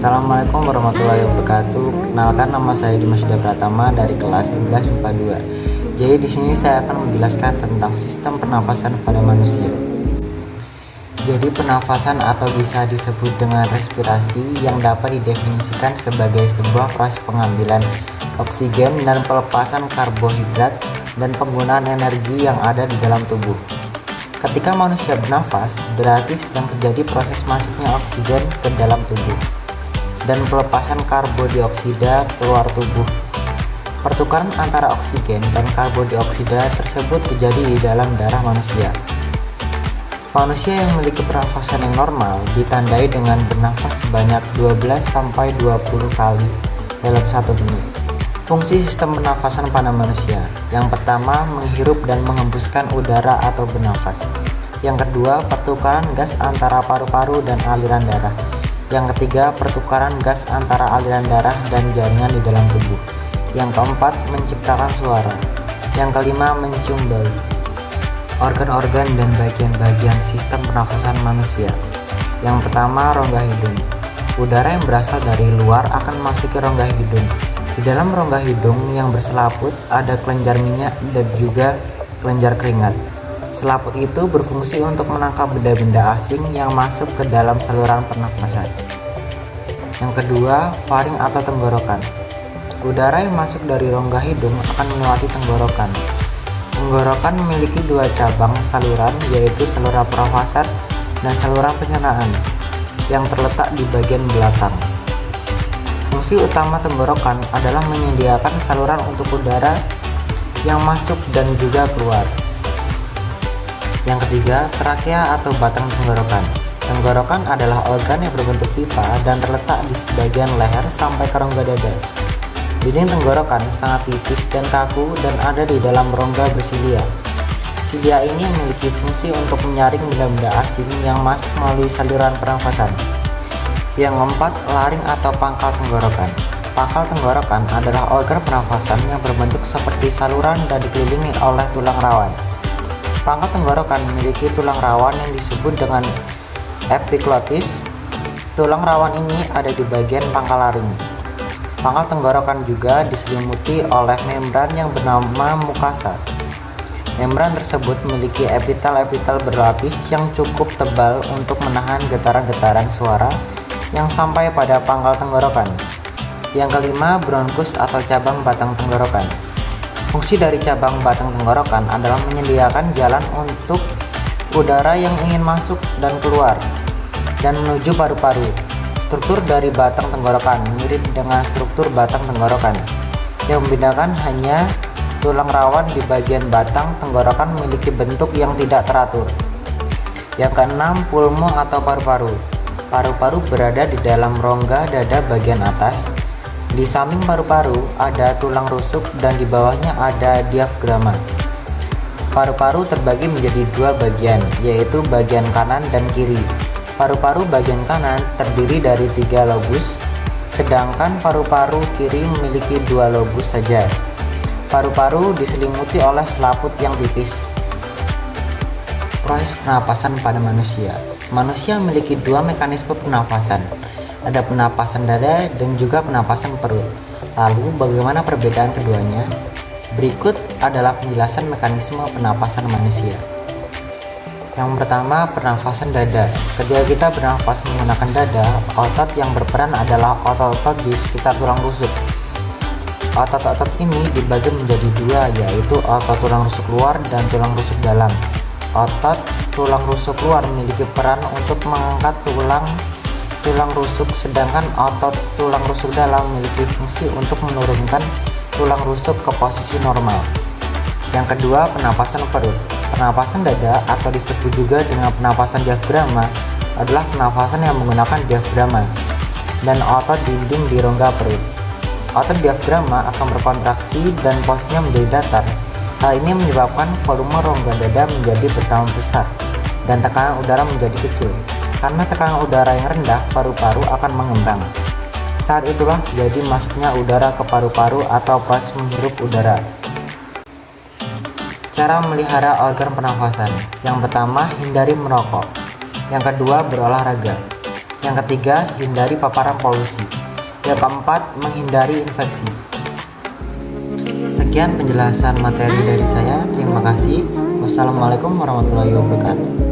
Assalamualaikum warahmatullahi wabarakatuh. Kenalkan, nama saya Dimas Yuda Pratama dari kelas 11 IPA 2. Jadi di sini saya akan menjelaskan tentang sistem pernafasan pada manusia. Jadi pernafasan atau bisa disebut dengan respirasi yang dapat didefinisikan sebagai sebuah proses pengambilan oksigen dan pelepasan karbohidrat dan penggunaan energi yang ada di dalam tubuh. Ketika manusia bernafas, berarti sedang terjadi proses masuknya oksigen ke dalam tubuh dan pelepasan karbodioksida keluar tubuh. Pertukaran antara oksigen dan karbodioksida tersebut terjadi di dalam darah manusia. Manusia yang memiliki pernafasan yang normal ditandai dengan bernafas sebanyak 12-20 kali dalam 1 menit. Fungsi sistem pernafasan pada manusia: yang pertama, menghirup dan menghembuskan udara atau bernafas. Yang kedua, pertukaran gas antara paru-paru dan aliran darah. Yang ketiga, pertukaran gas antara aliran darah dan jaringan di dalam tubuh. Yang keempat, menciptakan suara. Yang kelima, mencium bau. Organ-organ dan bagian-bagian sistem pernafasan manusia. Yang pertama, rongga hidung. Udara yang berasal dari luar akan memasuki rongga hidung. Di dalam rongga hidung yang berselaput ada kelenjar minyak dan juga kelenjar keringat. Selaput itu berfungsi untuk menangkap benda-benda asing yang masuk ke dalam saluran pernafasan. Yang kedua, faring atau tenggorokan. Udara yang masuk dari rongga hidung akan melewati tenggorokan. Tenggorokan memiliki 2 cabang saluran, yaitu saluran pernafasan dan saluran pencernaan, yang terletak di bagian belakang. Fungsi utama tenggorokan adalah menyediakan saluran untuk udara yang masuk dan juga keluar. Yang ketiga, trakea atau batang tenggorokan. Tenggorokan adalah organ yang berbentuk pipa dan terletak di sebagian leher sampai ke rongga dada. Dinding tenggorokan sangat tipis dan kaku dan ada di dalam rongga bersilia. Silia ini memiliki fungsi untuk menyaring benda-benda asing yang masuk melalui saluran pernafasan. Yang keempat, laring atau pangkal tenggorokan. Pangkal tenggorokan adalah organ pernafasan yang berbentuk seperti saluran dan dikelilingi oleh tulang rawan. Pangkal tenggorokan memiliki tulang rawan yang disebut dengan epiglotis. Tulang rawan ini ada di bagian pangkal laring. Pangkal tenggorokan juga diselimuti oleh membran yang bernama mukasa. Membran tersebut memiliki epitel-epitel berlapis yang cukup tebal untuk menahan getaran-getaran suara yang sampai pada pangkal tenggorokan. Yang kelima, bronkus atau cabang batang tenggorokan. Fungsi dari cabang batang tenggorokan adalah menyediakan jalan untuk udara yang ingin masuk dan keluar dan menuju paru-paru. Struktur dari batang tenggorokan mirip dengan struktur batang tenggorokan. Yang membedakan hanya tulang rawan di bagian batang tenggorokan memiliki bentuk yang tidak teratur. Yang keenam, pulmo atau paru-paru. Paru-paru berada di dalam rongga dada bagian atas. Di samping paru-paru ada tulang rusuk dan di bawahnya ada diafragma. Paru-paru terbagi menjadi 2 bagian, yaitu bagian kanan dan kiri. Paru-paru bagian kanan terdiri dari 3 lobus, sedangkan paru-paru kiri memiliki 2 lobus saja. Paru-paru diselimuti oleh selaput yang tipis. Proses pernapasan pada manusia. Manusia memiliki 2 mekanisme pernapasan. Ada pernapasan dada dan juga pernapasan perut. Lalu bagaimana perbedaan keduanya? Berikut adalah penjelasan mekanisme pernapasan manusia. Yang pertama, pernapasan dada. Ketika kita bernafas menggunakan dada, otot yang berperan adalah otot-otot di sekitar tulang rusuk. Otot-otot ini dibagi menjadi 2, yaitu otot tulang rusuk luar dan tulang rusuk dalam. Otot tulang rusuk luar memiliki peran untuk mengangkat tulang rusuk, sedangkan otot tulang rusuk dalam memiliki fungsi untuk menurunkan tulang rusuk ke posisi normal. Yang kedua, pernapasan perut. Pernapasan dada atau disebut juga dengan pernapasan diafragma adalah pernapasan yang menggunakan diafragma dan otot dinding di rongga perut. Otot diafragma akan berkontraksi dan posisinya menjadi datar. Hal ini menyebabkan volume rongga dada menjadi bertambah besar dan tekanan udara menjadi kecil. Karena tekanan udara yang rendah, paru-paru akan mengembang. Saat itulah terjadi masuknya udara ke paru-paru atau proses menghirup udara. Cara memelihara organ pernafasan. Yang pertama, hindari merokok. Yang kedua, berolahraga. Yang ketiga, hindari paparan polusi. Yang keempat, menghindari infeksi. Sekian penjelasan materi dari saya. Terima kasih. Wassalamualaikum warahmatullahi wabarakatuh.